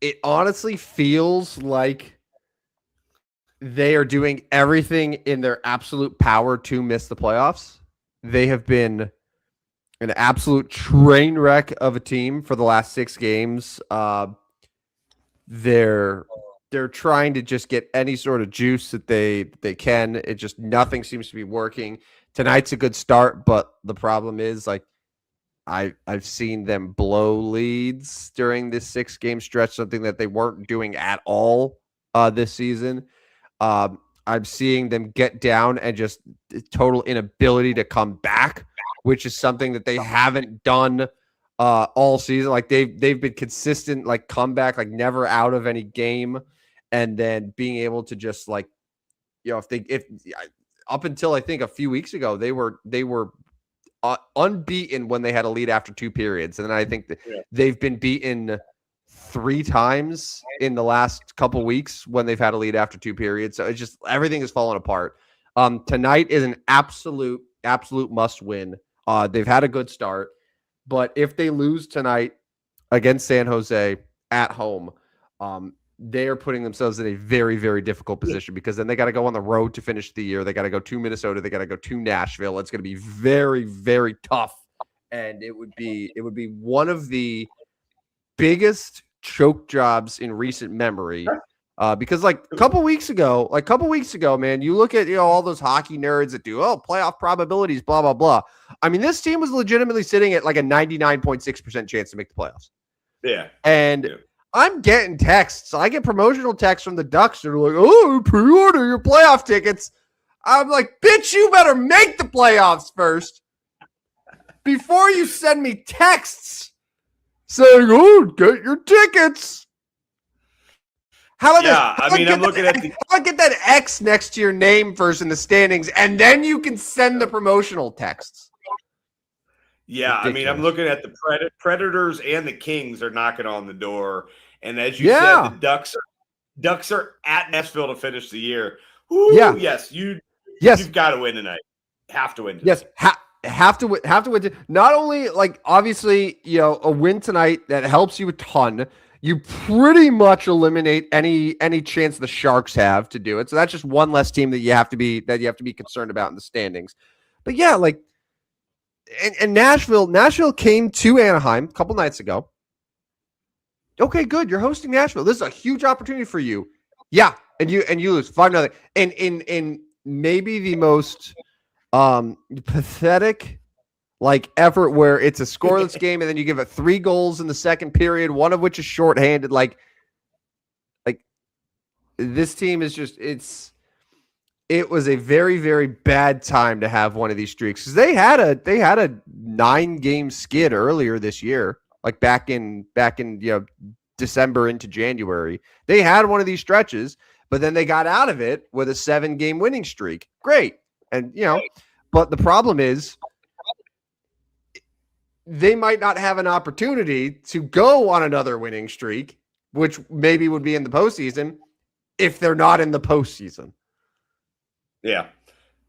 It honestly feels like they are doing everything in their absolute power to miss the playoffs. They have been an absolute train wreck of a team for the last 6 games. They're trying to just get any sort of juice that they can. It just nothing seems to be working. Tonight's a good start, but the problem is like I've seen them blow leads during this 6-game stretch, something that they weren't doing at all this season. I'm seeing them get down and just total inability to come back, which is something that they haven't done all season. Like they've been consistent, like comeback, like never out of any game, and then being able to just like, if up until I think a few weeks ago they were unbeaten when they had a lead after 2 periods, and then I think that they've been beaten 3 times in the last couple weeks when they've had a lead after 2 periods. So it's just everything is falling apart. Tonight is an absolute must win. They've had a good start, but if they lose tonight against San Jose at home, they are putting themselves in a very, very difficult position, because then they got to go on the road to finish the year. They got to go to Minnesota. They got to go to Nashville. It's going to be very, very tough. And it would be one of the biggest choke jobs in recent memory. Because like a couple weeks ago, man, you look at, all those hockey nerds that do, playoff probabilities, blah, blah, blah. I mean, this team was legitimately sitting at like a 99.6% chance to make the playoffs. Yeah. And I'm getting texts. I get promotional texts from the Ducks that are like, pre-order your playoff tickets. I'm like, bitch, you better make the playoffs first before you send me texts saying, get your tickets. How about I'm looking at I'll get that X next to your name first in the standings, and then you can send the promotional texts. Yeah, I mean, I'm Ridiculous. looking at the Predators and the Kings are knocking on the door, and as you said, the Yeah. Ducks are at Nashville to finish the year. Yeah. Woo! Yes, Yes. you've got to win tonight. Have to win Yes. tonight. Have to win. Have to win. Not only like obviously, a win tonight that helps you a ton. You pretty much eliminate any chance the Sharks have to do it. So that's just one less team that you have to be concerned about in the standings. But yeah, like and Nashville came to Anaheim a couple nights ago. Okay, good. You're hosting Nashville. This is a huge opportunity for you. Yeah, and you lose 5-0. And in maybe the most pathetic like effort where it's a scoreless game and then you give it 3 goals in the second period, one of which is shorthanded. Like this team is just it was a very, very bad time to have one of these streaks because they had a 9-game skid earlier this year, like back in December into January. They had one of these stretches, but then they got out of it with a 7-game winning streak. Great. And but the problem is they might not have an opportunity to go on another winning streak, which maybe would be in the postseason if they're not in the postseason. Yeah.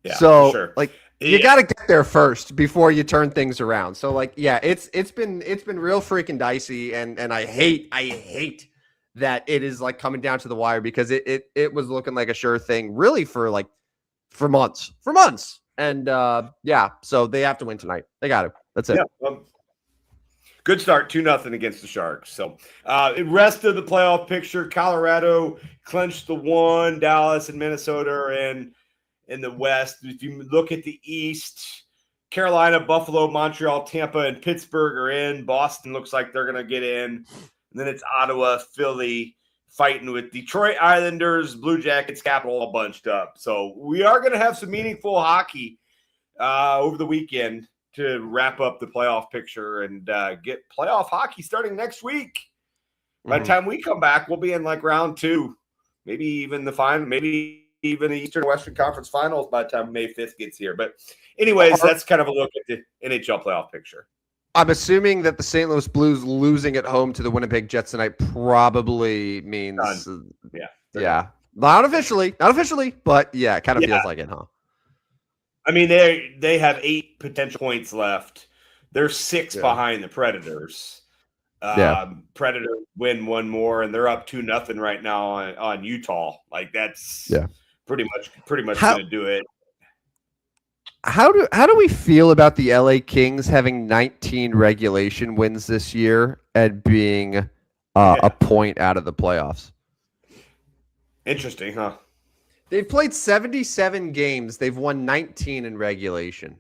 Yeah. So for sure. you got to get there first before you turn things around. So it's been real freaking dicey, and I hate that it is like coming down to the wire because it was looking like a sure thing really for months. And so they have to win tonight. They got to. That's it. Yeah, good start, 2-0 against the Sharks. So rest of the playoff picture, Colorado clinched the 1, Dallas and Minnesota are in the West. If you look at the East, Carolina, Buffalo, Montreal, Tampa, and Pittsburgh are in. Boston looks like they're going to get in. And then it's Ottawa, Philly fighting with Detroit Islanders, Blue Jackets, Capital all bunched up. So we are going to have some meaningful hockey over the weekend to wrap up the playoff picture and get playoff hockey starting next week. By the time we come back, we'll be in like round 2, maybe even the final, maybe even the Eastern Western Conference Finals by the time May 5th gets here. But anyways, that's kind of a look at the NHL playoff picture. I'm assuming that the St. Louis Blues losing at home to the Winnipeg Jets tonight probably means not officially, but yeah, it kind of feels like it, huh? I mean, they have 8 potential points left. They're 6 behind the Predators. Predators win 1 more, and they're up 2-0 right now on Utah. Like that's pretty much going to do it. How do we feel about the LA Kings having 19 regulation wins this year and being a point out of the playoffs? Interesting, huh? They've played 77 games. They've won 19 in regulation.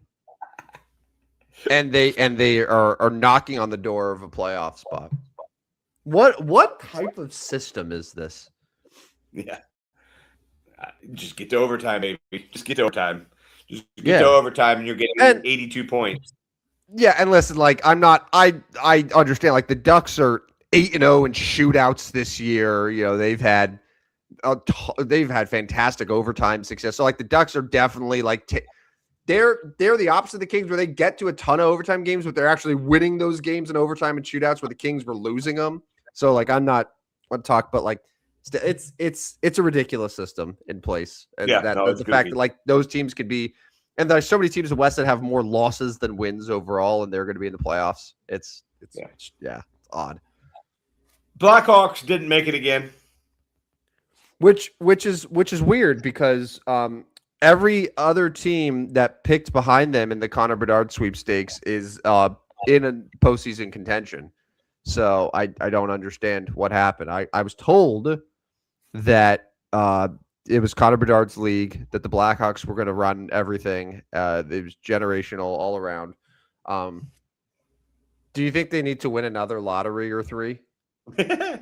And they are knocking on the door of a playoff spot. What type of system is this? Yeah. Just get to overtime, baby. Just get to overtime. Just get to overtime and you're getting 82 points. Yeah, and listen, like I understand like the Ducks are 8-0 in shootouts this year. They've had fantastic overtime success. So like the Ducks are definitely like they're the opposite of the Kings where they get to a ton of overtime games, but they're actually winning those games in overtime and shootouts where the Kings were losing them. So like I'm not on talk, but like it's a ridiculous system in place. And the fact that like those teams could be, and there's so many teams in the West that have more losses than wins overall, and they're going to be in the playoffs. It's odd. Blackhawks didn't make it again. Which is weird because every other team that picked behind them in the Connor Bedard sweepstakes is in a postseason contention. So I don't understand what happened. I was told that it was Connor Bedard's league, that the Blackhawks were going to run everything. It was generational all around. Do you think they need to win another lottery or 3? It's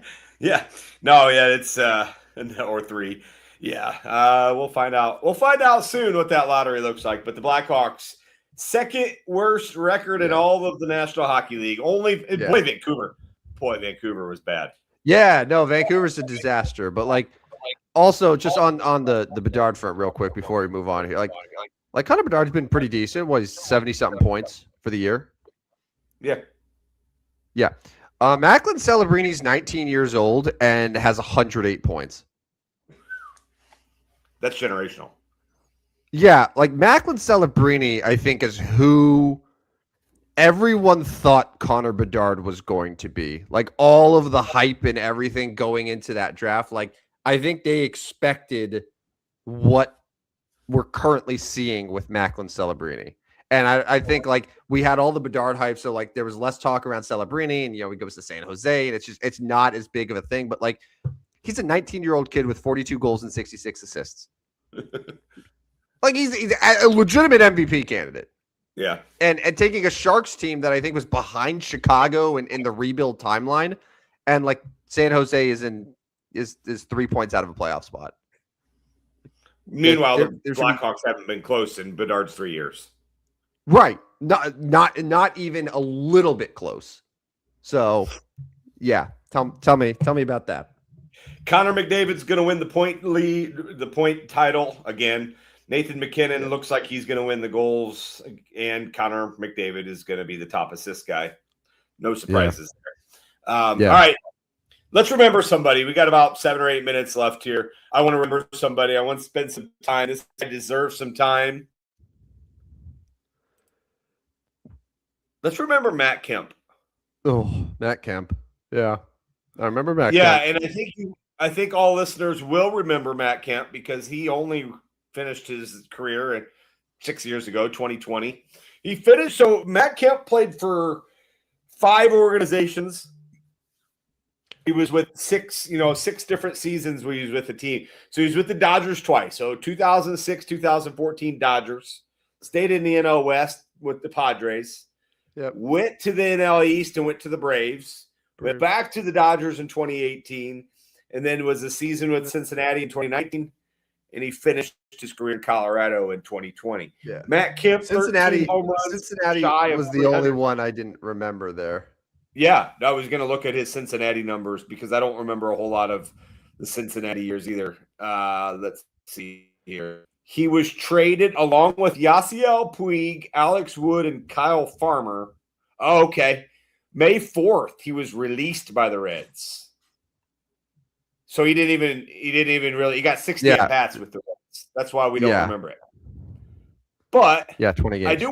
or 3. We'll find out. We'll find out soon what that lottery looks like. But the Blackhawks, second worst record in all of the National Hockey League. Vancouver. Boy, Vancouver was bad. Yeah, no, Vancouver's a disaster. But like, also just on the Bedard front, real quick before we move on here, like Connor Bedard's been pretty decent. What, he's 70-something points for the year. Yeah. Yeah. Macklin Celebrini's 19 years old and has 108 points. That's generational. Yeah, like Macklin Celebrini, I think, is who everyone thought Connor Bedard was going to be. Like all of the hype and everything going into that draft. Like I think they expected what we're currently seeing with Macklin Celebrini. And I think like we had all the Bedard hype, so like there was less talk around Celebrini, and he goes to San Jose, and it's not as big of a thing. But like he's a 19-year-old kid with 42 goals and 66 assists. Like he's a legitimate MVP candidate. Yeah. And taking a Sharks team that I think was behind Chicago in the rebuild timeline, and like San Jose is 3 points out of a playoff spot. Meanwhile, the Blackhawks haven't been close in Bedard's 3 years. Right. Not even a little bit close. So yeah. Tell me about that. Connor McDavid's going to win the point title again. Nathan McKinnon looks like he's going to win the goals, and Connor McDavid is going to be the top assist guy. No surprises there. All right. Let's remember somebody. We got about 7 or 8 minutes left here. I want to remember somebody. I want to spend some time. This guy deserves some time. Let's remember Matt Kemp. Oh, Matt Kemp. Yeah. I remember Matt Kemp. Yeah, and I think all listeners will remember Matt Kemp because he only finished his career 6 years ago, 2020. He finished. So Matt Kemp played for 5 organizations. He was with 6 different seasons where he was with the team. So he was with the Dodgers twice. So 2006, 2014 Dodgers. Stayed in the NL West with the Padres. Yep. Went to the NL East and went to the Braves. Went back to the Dodgers in 2018. And then was a season with Cincinnati in 2019. And he finished his career in Colorado in 2020. Yeah. Matt Kemp, Cincinnati was the only 300. one I didn't remember there. Yeah, I was going to look at his Cincinnati numbers because I don't remember a whole lot of the Cincinnati years either. Let's see here. He was traded along with Yasiel Puig, Alex Wood, and Kyle Farmer. Oh, okay. May 4th, he was released by the Reds. So he didn't even really – he got 60 at-bats with the Reds. That's why we don't remember it. But 20 games.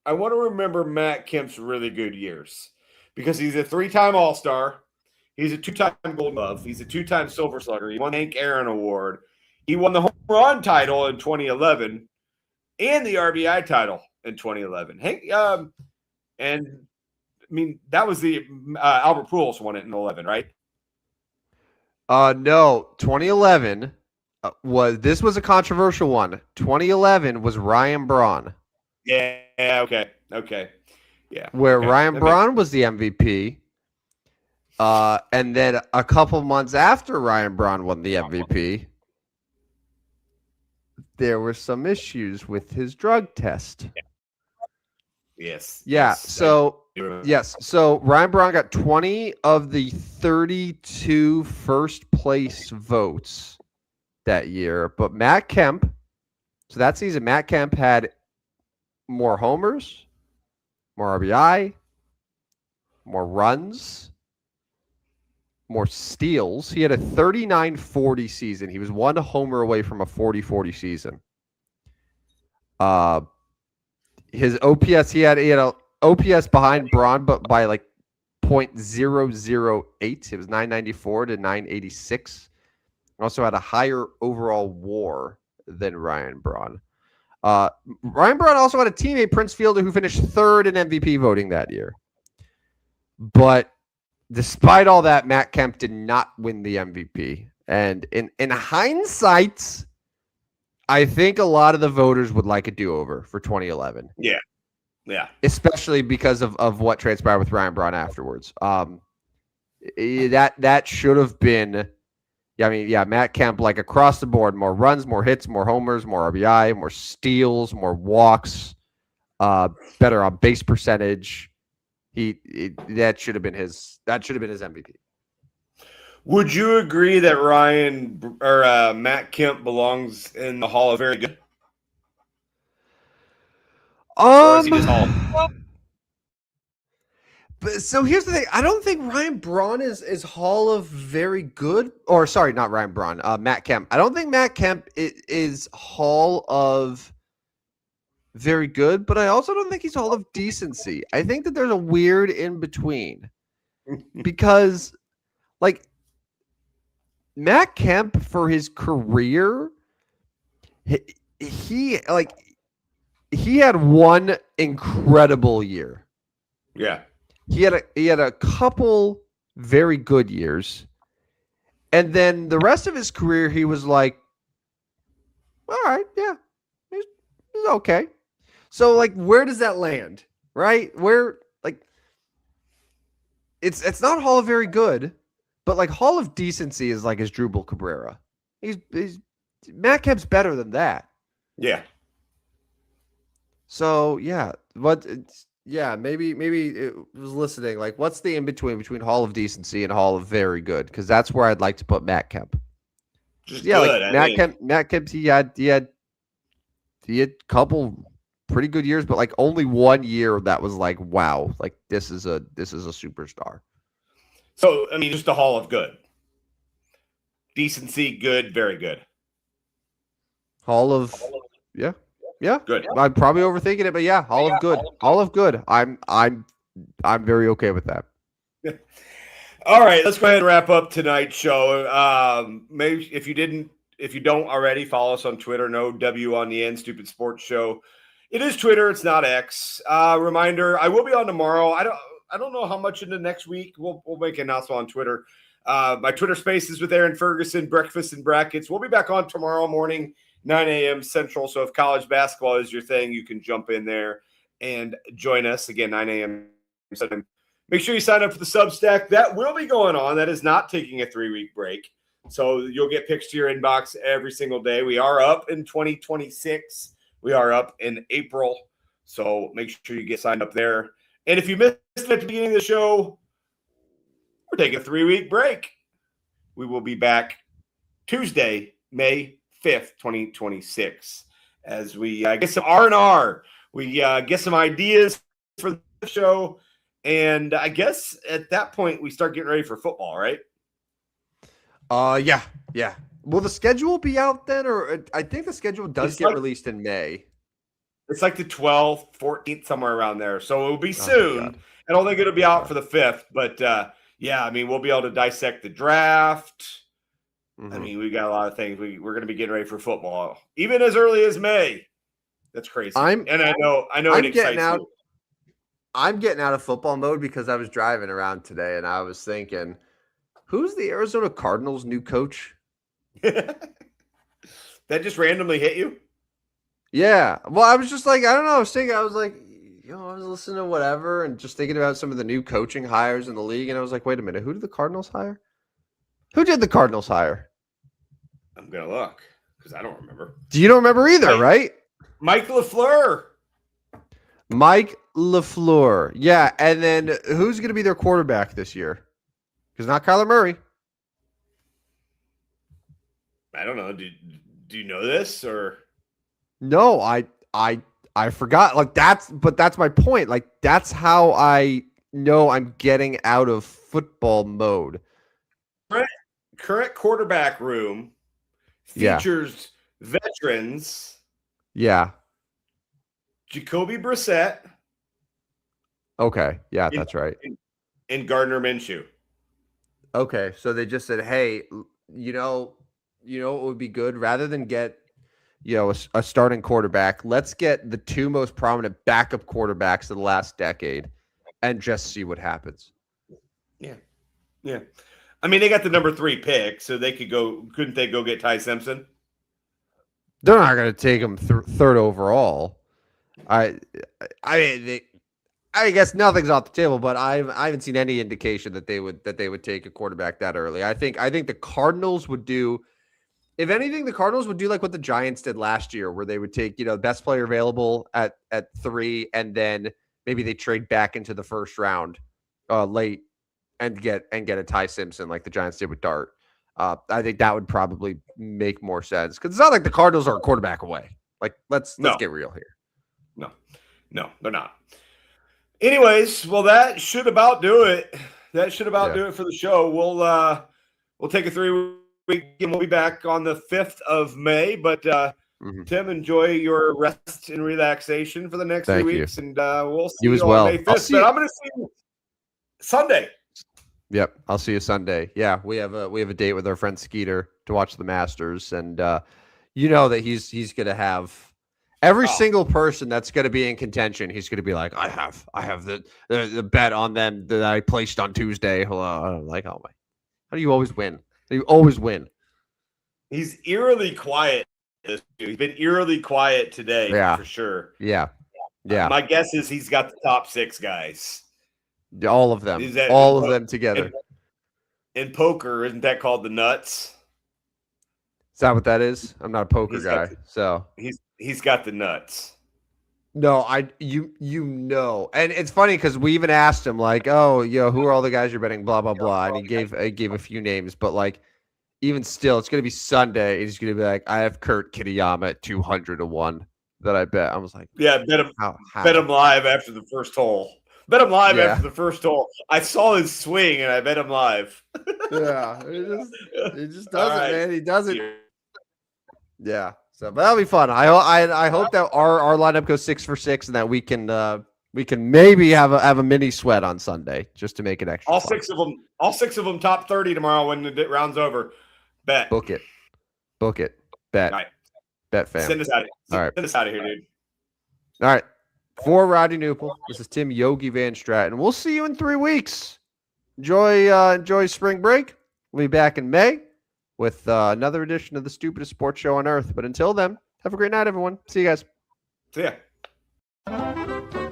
I want to remember Matt Kemp's really good years. Because he's a 3-time All-Star. He's a 2-time Gold Glove. He's a 2-time Silver Slugger. He won the Hank Aaron Award. He won the home run title in 2011 and the RBI title in 2011. That was the Albert Pujols won it in 11, right? No, 2011 was a controversial one. 2011 was Ryan Braun. Yeah, okay. Yeah. Where Ryan Braun was the MVP. And then a couple months after Ryan Braun won the MVP, there were some issues with his drug test. Yes. Yeah. So Ryan Braun got 20 of the 32 first place votes that year. But Matt Kemp, so that season, Matt Kemp had more homers, more RBI, more runs, more steals. He had a 39-40 season. He was 1 homer away from a 40-40 season. His OPS, he had a OPS behind Braun, but by like 0.008. It was 994 to 986. Also had a higher overall WAR than Ryan Braun. Ryan Braun also had a teammate, Prince Fielder, who finished 3rd in MVP voting that year. But despite all that, Matt Kemp did not win the MVP. And in hindsight, I think a lot of the voters would like a do-over for 2011. Yeah. Especially because of what transpired with Ryan Braun afterwards. That should have been... Matt Kemp, like across the board, more runs, more hits, more homers, more RBI, more steals, more walks, better on base percentage. That should have been his MVP. Would you agree that Matt Kemp belongs in the Hall of Very Good? Or is he just Hall? But so here's the thing. I don't think Ryan Braun is Hall of very good. Or sorry, not Ryan Braun. Matt Kemp. I don't think Matt Kemp is Hall of very good, but I also don't think he's Hall of decency. I think that there's a weird in between because, like, Matt Kemp for his career, he had one incredible year. Yeah. He had a couple very good years. And then the rest of his career, he was like, all right, yeah, he's okay. So, like, where does that land, right? Where, like, it's not Hall of very good, but, like, Hall of decency is like his Drupal Cabrera. He's Matt Kemp's better than that. Yeah. So, yeah, maybe it was listening. Like, what's the in between Hall of decency and Hall of very good? Because that's where I'd like to put Matt Kemp. Just yeah, good, like Matt Kemp, he had a couple pretty good years, but like only one year that was like, wow, like this is a superstar. So I mean, just a Hall of good, decency, good, very good. Hall of yeah, good. I'm probably overthinking it, but yeah, Hall of good. I'm very okay with that. All right, let's go ahead and wrap up tonight's show. Maybe if you don't already, follow us on Twitter. No W on the end. Stupid Sports Show. It is Twitter. It's not X. Reminder: I will be on tomorrow. I don't know how much into next week. We'll make an announcement on Twitter. My Twitter Spaces with Aaron Ferguson, Breakfast and Brackets. We'll be back on tomorrow morning, 9 a.m. Central. So if college basketball is your thing, you can jump in there and join us again, 9 a.m. Central. Make sure you sign up for the Substack. That will be going on. That is not taking a 3-week break. So you'll get picks to your inbox every single day. We are up in 2026. We are up in April. So make sure you get signed up there. And if you missed it at the beginning of the show, we're taking a 3-week break. We will be back Tuesday, May 5th, 2026, as we get some R&R. We get some ideas for the show. And I guess at that point, we start getting ready for football, right? Yeah. Will the schedule be out then? Or I think the schedule does get released in May. It's like the 12th, 14th, somewhere around there. So it will be soon. I don't think it'll be out for the 5th. But, yeah, I mean, we'll be able to dissect the draft. Mm-hmm. I mean, we got a lot of things. We're going to be getting ready for football, even as early as May. That's crazy. I know it excites you. I'm getting out of football mode because I was driving around today and I was thinking, who's the Arizona Cardinals' new coach? That just randomly hit you? Yeah. Well, I was just like, I don't know. I was like, I was listening to whatever and just thinking about some of the new coaching hires in the league. And I was like, wait a minute, who did the Cardinals hire? Who did the Cardinals hire? I'm going to look because I don't remember. You don't remember either, right? Mike LaFleur. Mike LaFleur. Yeah. And then who's going to be their quarterback this year? Because not Kyler Murray. I don't know. Do you know this or? No, I forgot. Like that's my point. Like that's how I know I'm getting out of football mode. Current quarterback room features veterans. Yeah. Jacoby Brissett. Okay. Yeah, that's right. And Gardner Minshew. Okay. So they just said, hey, you know what would be good? Rather than get, a starting quarterback, let's get the two most prominent backup quarterbacks of the last decade and just see what happens. Yeah. Yeah. I mean, they got the number 3 pick, so they couldn't they go get Ty Simpson? They're not going to take him third overall. I guess nothing's off the table, but I haven't seen any indication that they would take a quarterback that early. I think the Cardinals would do, if anything, the Cardinals would do like what the Giants did last year, where they would take the best player available at 3, and then maybe they trade back into the first round late and get a Ty Simpson like the Giants did with Dart. I think that would probably make more sense because it's not like the Cardinals are a quarterback away. Like let's get real here. No, they're not. Anyways, well, that should about do it. That should about do it for the show. We'll take a 3-week and we'll be back on the 5th of May. But Tim, enjoy your rest and relaxation for the next 3 weeks, and we'll see you on May 5th. But I'm going to see you Sunday. Yep, I'll see you Sunday. Yeah, we have a date with our friend Skeeter to watch the Masters, and you know that he's going to have every single person that's going to be in contention. He's going to be like, I have the bet on them that I placed on Tuesday. I'm like, oh my, how do you always win? You always win. He's eerily quiet. He's been eerily quiet today, for sure. Yeah. My guess is he's got the top 6 guys. All of them. All of them together. In poker, isn't that called the nuts? Is that what that is? I'm not a poker guy, so he's got the nuts. No, you know, and it's funny because we even asked him like, oh, who are all the guys you're betting? Blah blah blah, and he gave a few names, but like, even still, it's gonna be Sunday. He's gonna be like, I have Kurt Kitayama at 200-1 that I bet. I was like, yeah, bet him. Bet him live after the first hole. Bet him live after the first hole. I saw his swing and I bet him live. Yeah, he just does it, man. He does it. Yeah. So, but that'll be fun. I hope that our lineup goes 6 for 6 and that we can maybe have a mini sweat on Sunday just to make it extra. All six of them top 30 tomorrow when the round's over. Bet. Book it. Bet. Right. Bet, fam. Send us out. All right. Send us out of here, dude. All right. For Rodney Newpel, this is Tim Yogi Van Stratton. We'll see you in 3 weeks. Enjoy spring break. We'll be back in May with another edition of the Stupidest Sports Show on Earth. But until then, have a great night, everyone. See you guys. See ya.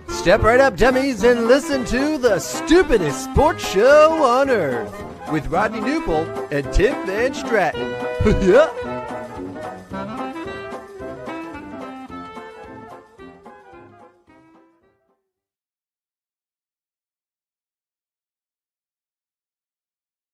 Step right up, dummies, and listen to the Stupidest Sports Show on Earth with Rodney Newpel and Tim Van Stratton. Yeah.